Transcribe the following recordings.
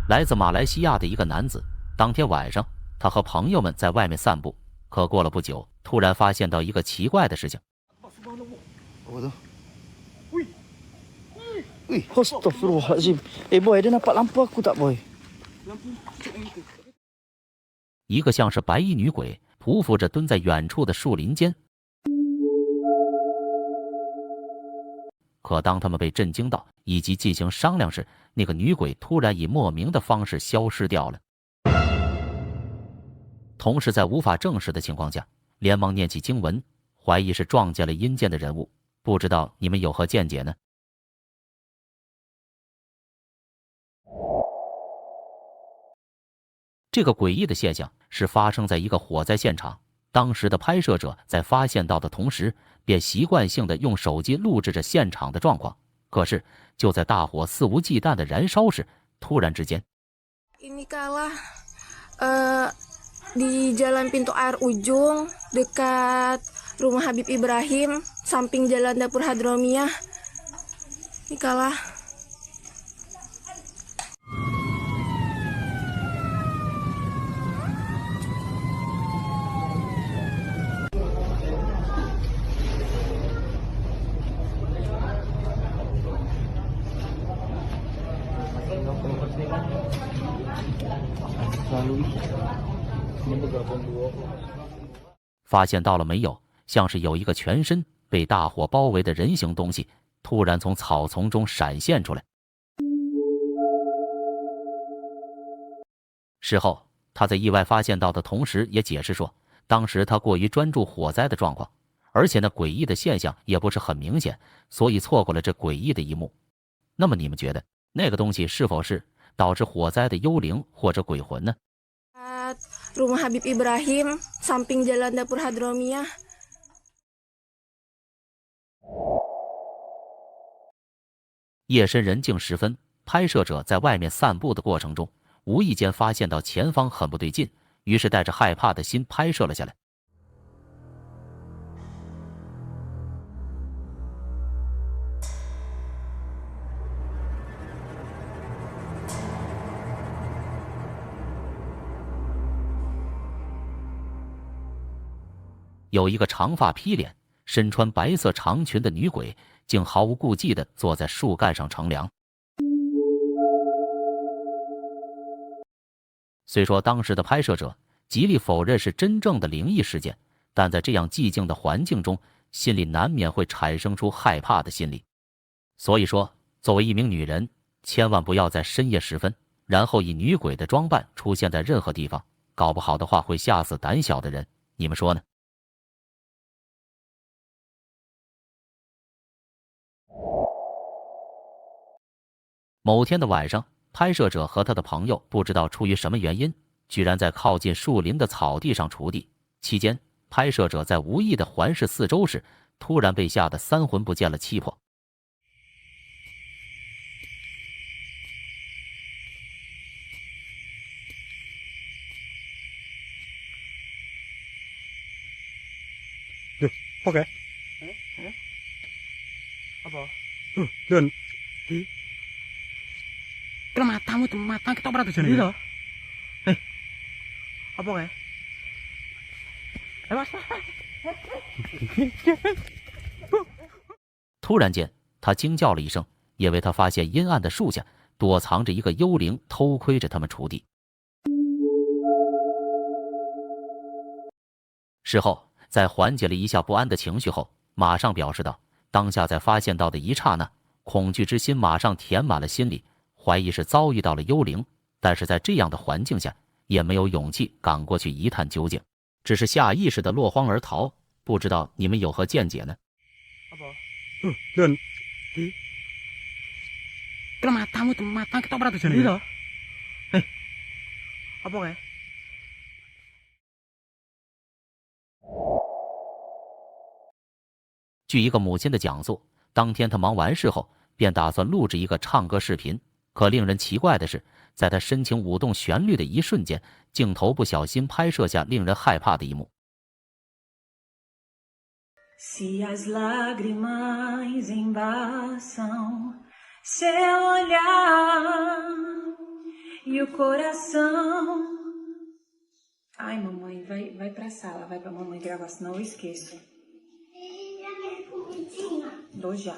来自马来西亚的一个男子，当天晚上他和朋友们在外面散步，可过了不久，突然发现到一个奇怪的事情。Wih, astagfirullahaladzim. Boy, dia nampak lampu aku tak, boy? 一个像是白衣女鬼匍匐着蹲在远处的树林间。可当他们被震惊到以及进行商量时，那个女鬼突然以莫名的方式消失掉了。同时在无法证实的情况下，连忙念起经文，怀疑是撞见了阴间的人物。不知道你们有何见解呢？这个诡异的现象是发生在一个火灾现场，当时的拍摄者在发现到的同时，便习惯性的用手机录制着现场的状况。可是就在大火肆无忌惮的燃烧时，突然之间 Ini kalah di Jalan Pintu Air Ujung dekat Rumah Habib Ibrahim, samping Jalan Dapur Hadromiah. Ini kalah. 发现到了没有？像是有一个全身被大火包围的人形东西，突然从草丛中闪现出来。事后，他在意外发现到的同时，也解释说，当时他过于专注火灾的状况，而且那诡异的现象也不是很明显，所以错过了这诡异的一幕。那么你们觉得，那个东西是否是导致火灾的幽灵或者鬼魂呢？ Rumah Habib Ibrahim, samping Jalan Dapur Hadromiah. 夜深人静时分，拍摄者在外面散步的过程中，无意间发现到前方很不对劲，于是带着害怕的心拍摄了下来。有一个长发披脸、身穿白色长裙的女鬼，竟毫无顾忌地坐在树干上乘凉。虽说当时的拍摄者极力否认是真正的灵异事件，但在这样寂静的环境中，心里难免会产生出害怕的心理。所以说，作为一名女人，千万不要在深夜时分，然后以女鬼的装扮出现在任何地方，搞不好的话会吓死胆小的人。你们说呢？某天的晚上，拍摄者和他的朋友不知道出于什么原因，居然在靠近树林的草地上锄地。期间，拍摄者在无意的环视四周时，突然被吓得三魂不见了七魄。Oke. Apa? Dan Kena matamu tuh, mata kita pernah tujuan itu. Apa kayak? Mas. 突然间，他惊叫了一声，因为他发现阴暗的树下躲藏着一个幽灵，偷窥着他们锄地。事后，在缓解了一下不安的情绪后，马上表示道：“当下在发现到的一刹那，恐惧之心马上填满了心里。”怀疑是遭遇到了幽灵，但是在这样的环境下，也没有勇气赶过去一探究竟，只是下意识的落荒而逃。不知道你们有何见解呢？ Dan Kena matamu tuh, mata kita pernah tujuan itu. Apa kayak? 据一个母亲的讲述，当天她忙完事后，便打算录制一个唱歌视频。可令人奇怪的是，在他深情舞动旋律的一瞬间，镜头不小心拍摄下令人害怕的一幕。Se as lágrimas embaçam seu olhar e o coração. Ai, mamãe, vai pra sala, vai pra mamãe gravar, senão eu esqueço. Dou já.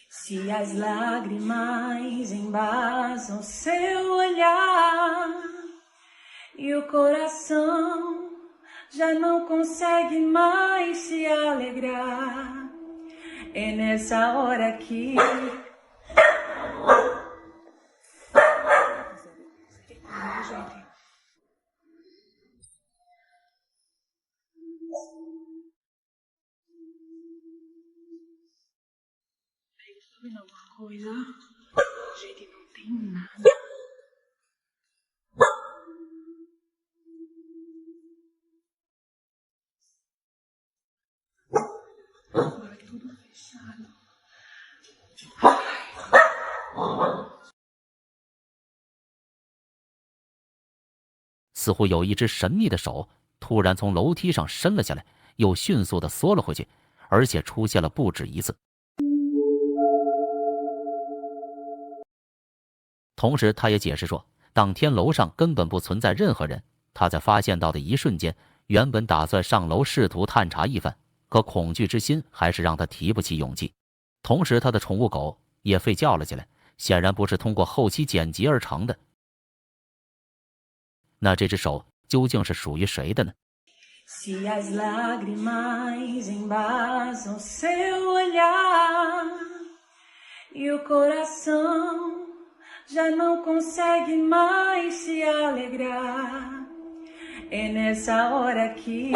Se as lágrimas embasam seu olhar e o coração já não consegue mais se alegrar, é nessa hora que alguma coisa, gente, não tem nada. Agora tudo fechado.似乎有一只神秘的手突然从楼梯上伸了下来，又迅速地缩了回去，而且出现了不止一次。同时，他也解释说，当天楼上根本不存在任何人。他在发现到的一瞬间，原本打算上楼试图探查一番，可恐惧之心还是让他提不起勇气。同时，他的宠物狗也吠叫了起来，显然不是通过后期剪辑而成的。那这只手究竟是属于谁的呢？ Se as lágrimas embasam seu olhar e o coração já não consegue mais se alegrar, é nessa hora que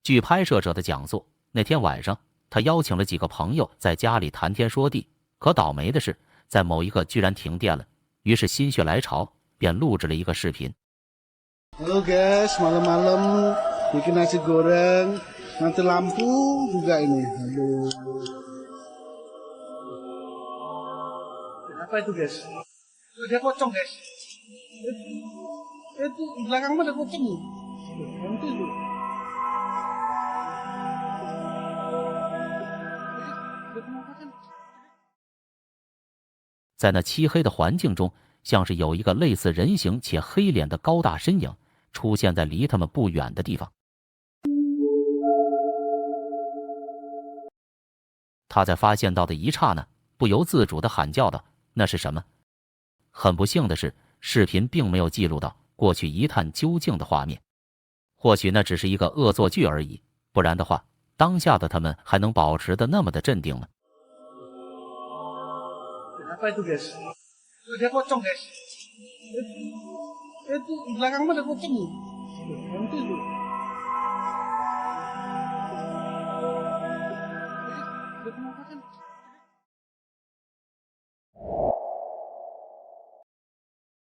据拍摄者的讲述，那天晚上他邀请了几个朋友在家里谈天说地，可倒霉的是，在某一个居然停电了，于是心血来潮便录制了一个视频。Halo guys, malam-malam bikin nasi goreng, nanti lampu juga ini. Halo. Apa itu guys? Dia pocong guys. Itu di belakang ada pocong. Nanti itu. 在那漆黑的环境中，像是有一个类似人形且黑脸的高大身影出现在离他们不远的地方。他在发现到的一刹那，不由自主地喊叫道：“那是什么？”很不幸的是，视频并没有记录到过去一探究竟的画面。或许那只是一个恶作剧而已，不然的话，当下的他们还能保持得那么的镇定吗？ Apa itu guys? Dia pocong guys. Itu di belakang ada pocong. Nanti itu.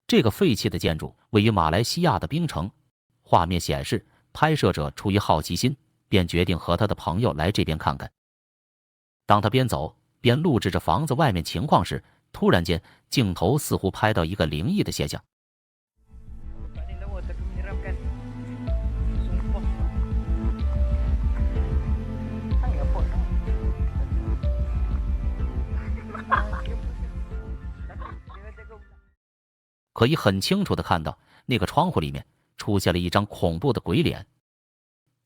这个废弃的建筑位于马来西亚的槟城。画面显示，拍摄者出于好奇心，便决定和他的朋友来这边看看。当他边走边录制着房子外面情况时，突然间，镜头似乎拍到一个灵异的现象。可以很清楚地看到，那个窗户里面出现了一张恐怖的鬼脸。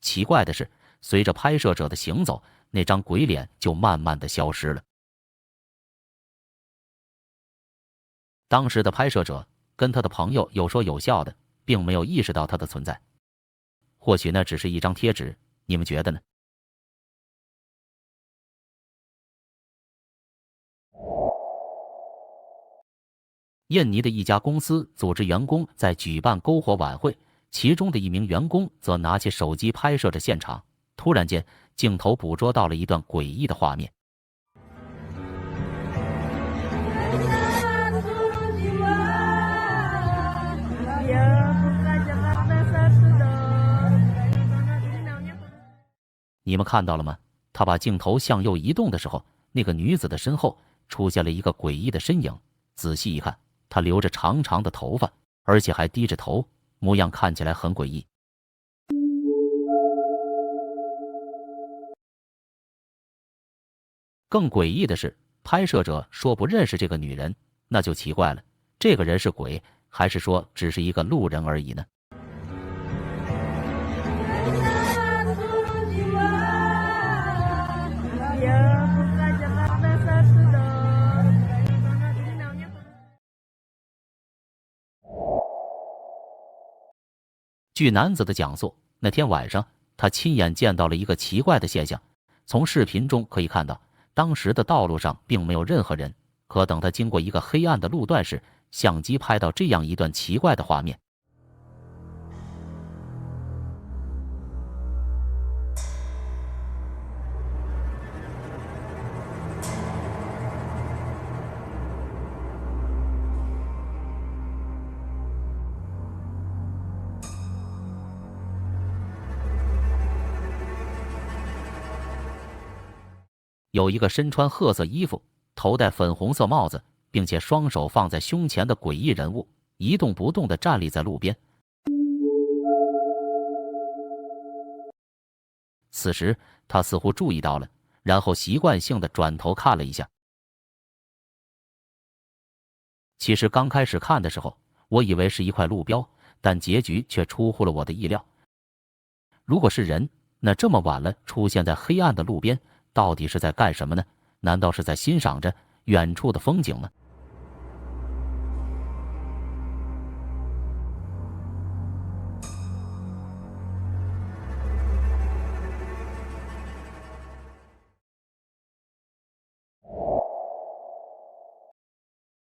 奇怪的是，随着拍摄者的行走，那张鬼脸就慢慢地消失了。当时的拍摄者跟他的朋友有说有笑的，并没有意识到它的存在。或许那只是一张贴纸，你们觉得呢？印尼的一家公司组织员工在举办篝火晚会，其中的一名员工则拿起手机拍摄着现场。突然间，镜头捕捉到了一段诡异的画面。你们看到了吗？他把镜头向右移动的时候，那个女子的身后出现了一个诡异的身影。仔细一看，她留着长长的头发，而且还低着头，模样看起来很诡异。更诡异的是，拍摄者说不认识这个女人，那就奇怪了，这个人是鬼，还是说只是一个路人而已呢？据男子的讲述，那天晚上他亲眼见到了一个奇怪的现象。从视频中可以看到，当时的道路上并没有任何人，可等他经过一个黑暗的路段时，相机拍到这样一段奇怪的画面。有一个身穿褐色衣服、头戴粉红色帽子，并且双手放在胸前的诡异人物，一动不动地站立在路边。此时，他似乎注意到了，然后习惯性地转头看了一下。其实刚开始看的时候，我以为是一块路标，但结局却出乎了我的意料。如果是人，那这么晚了出现在黑暗的路边，到底是在干什么呢？难道是在欣赏着远处的风景吗？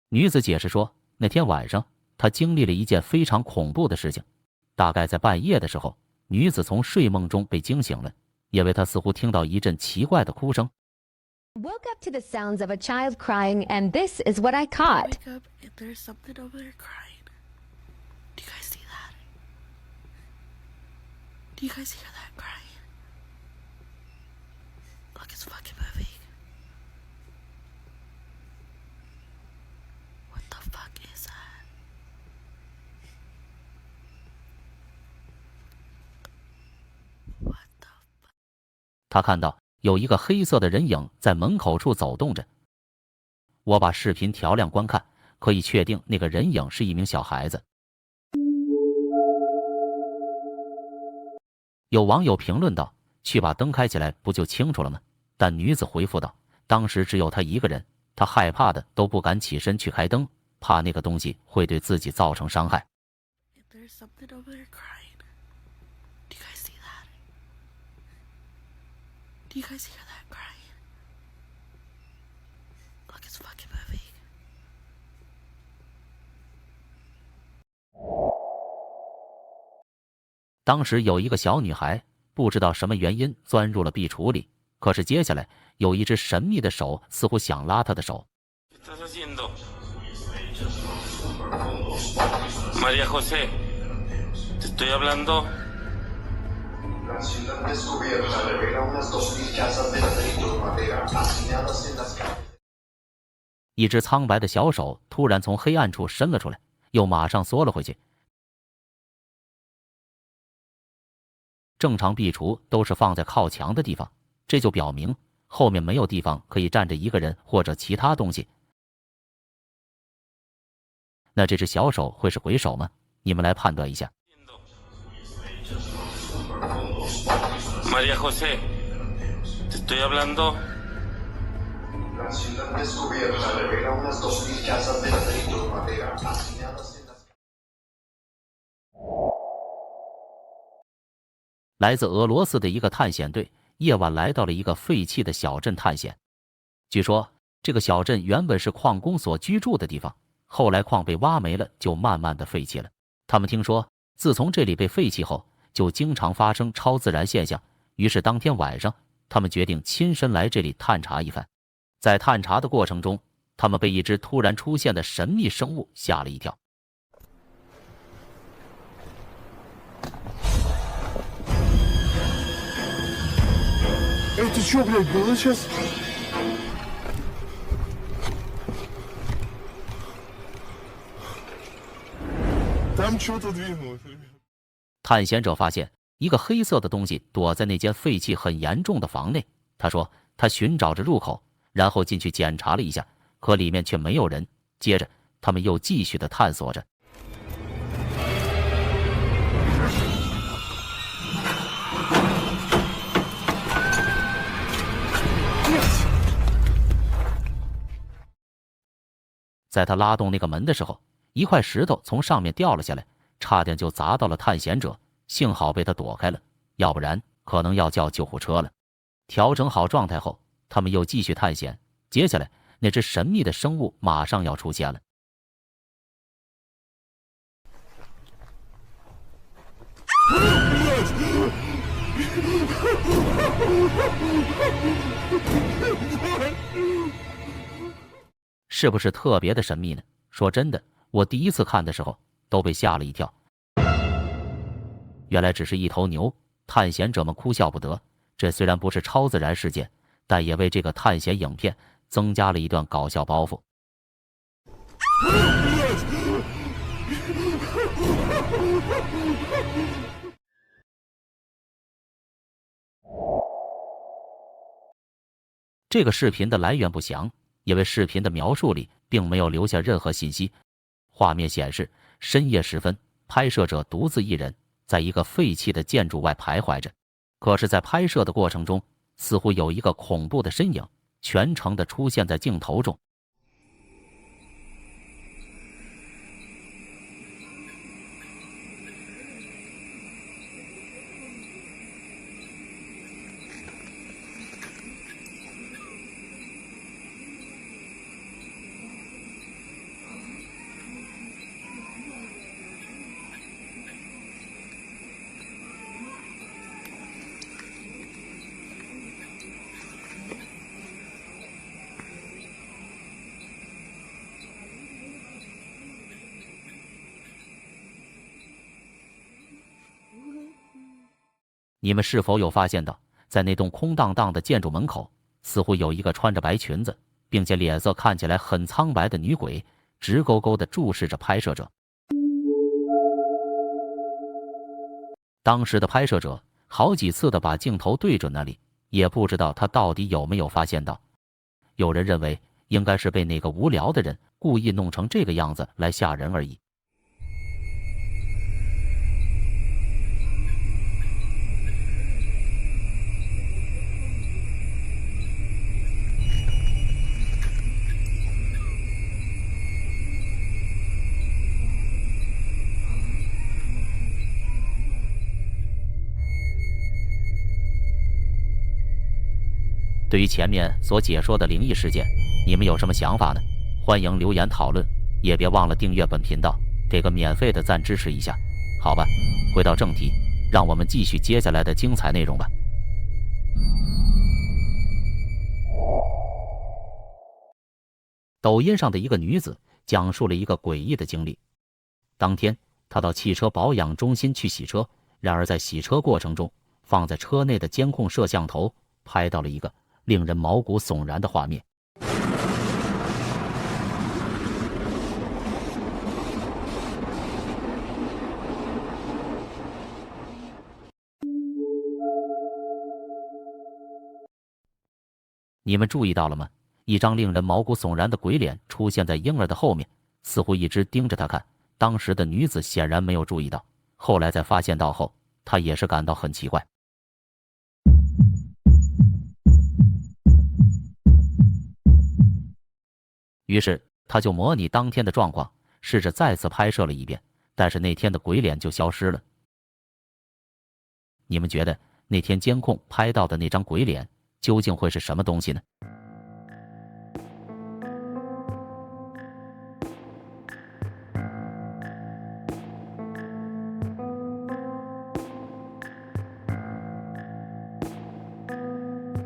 女子解释说，那天晚上她经历了一件非常恐怖的事情。大概在半夜的时候，女子从睡梦中被惊醒了，因为她似乎听到一阵奇怪的哭声。Woke up to the sounds of a child crying, and this is what I caught. Wake up and there's something over there crying. Do you guys see that? Do you guys hear that crying? Look, it's fucking moving. What the fuck is that? What the fuck? 他看到有一个黑色的人影在门口处走动着。我把视频调亮观看，可以确定那个人影是一名小孩子。有网友评论道：“去把灯开起来，不就清楚了吗？”但女子回复道：“当时只有她一个人，她害怕的都不敢起身去开灯，怕那个东西会对自己造成伤害。” There's something over there crying. Do you guys see that? Do you guys hear that crying? Look, it's fucking moving. 当时有一个小女孩，不知道什么原因钻入了壁橱里，可是接下来有一只神秘的手似乎想拉她的手。María José, te estoy hablando. La ciudad descubierta revela unas 2000 casas de ladrillo madera hacinadas en las calles. 一只苍白的小手突然从黑暗处伸了出来，又马上缩了回去。正常壁橱都是放在靠墙的地方，这就表明后面没有地方可以站着一个人或者其他东西。那这只小手会是鬼手吗？你们来判断一下。María José, te estoy hablando. La ciudad descubierta revela unas 2000 casas de ladrillo madera hacinadas en las calles. 来自俄罗斯的一个探险队夜晚来到了一个废弃的小镇探险。据说这个小镇原本是矿工所居住的地方，后来矿被挖没了，就慢慢的废弃了。他们听说自从这里被废弃后，就经常发生超自然现象，于是当天晚上他们决定亲身来这里探查一番。在探查的过程中，他们被一只突然出现的神秘生物吓了一跳。Это что, блядь, было сейчас? Там что-то двинулось. 探险者发现一个黑色的东西躲在那间废弃很严重的房内。他说他寻找着入口，然后进去检查了一下，可里面却没有人。接着，他们又继续的探索着。在他拉动那个门的时候，一块石头从上面掉了下来，差点就砸到了探险者，幸好被他躲开了，要不然可能要叫救护车了。调整好状态后，他们又继续探险。接下来，那只神秘的生物马上要出现了。是不是特别的神秘呢？说真的，我第一次看的时候都被吓了一跳。原来只是一头牛，探险者们哭笑不得。这虽然不是超自然事件，但也为这个探险影片增加了一段搞笑包袱。这个视频的来源不详，因为视频的描述里并没有留下任何信息。画面显示，深夜时分，拍摄者独自一人在一个废弃的建筑外徘徊着。可是，在拍摄的过程中，似乎有一个恐怖的身影全程的出现在镜头中。你们是否有发现到，在那栋空荡荡的建筑门口，似乎有一个穿着白裙子，并且脸色看起来很苍白的女鬼，直勾勾地注视着拍摄者。当时的拍摄者好几次地把镜头对准那里，也不知道他到底有没有发现到。有人认为，应该是被哪个无聊的人故意弄成这个样子来吓人而已。对于前面所解说的灵异事件，你们有什么想法呢？欢迎留言讨论，也别忘了订阅本频道，给个免费的赞支持一下。好吧，回到正题，让我们继续接下来的精彩内容吧。抖音上的一个女子讲述了一个诡异的经历。当天，她到汽车保养中心去洗车，然而在洗车过程中，放在车内的监控摄像头拍到了一个令人毛骨悚然的画面。你们注意到了吗？一张令人毛骨悚然的鬼脸出现在婴儿的后面，似乎一直盯着他看。当时的女子显然没有注意到，后来在发现到后，她也是感到很奇怪。于是他就模拟当天的状况，试着再次拍摄了一遍，但是那天的鬼脸就消失了。你们觉得那天监控拍到的那张鬼脸究竟会是什么东西呢？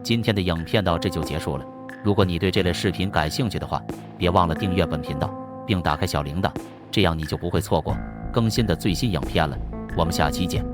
今天的影片到这就结束了。如果你对这类视频感兴趣的话，别忘了订阅本频道，并打开小铃铛，这样你就不会错过更新的最新影片了。我们下期见。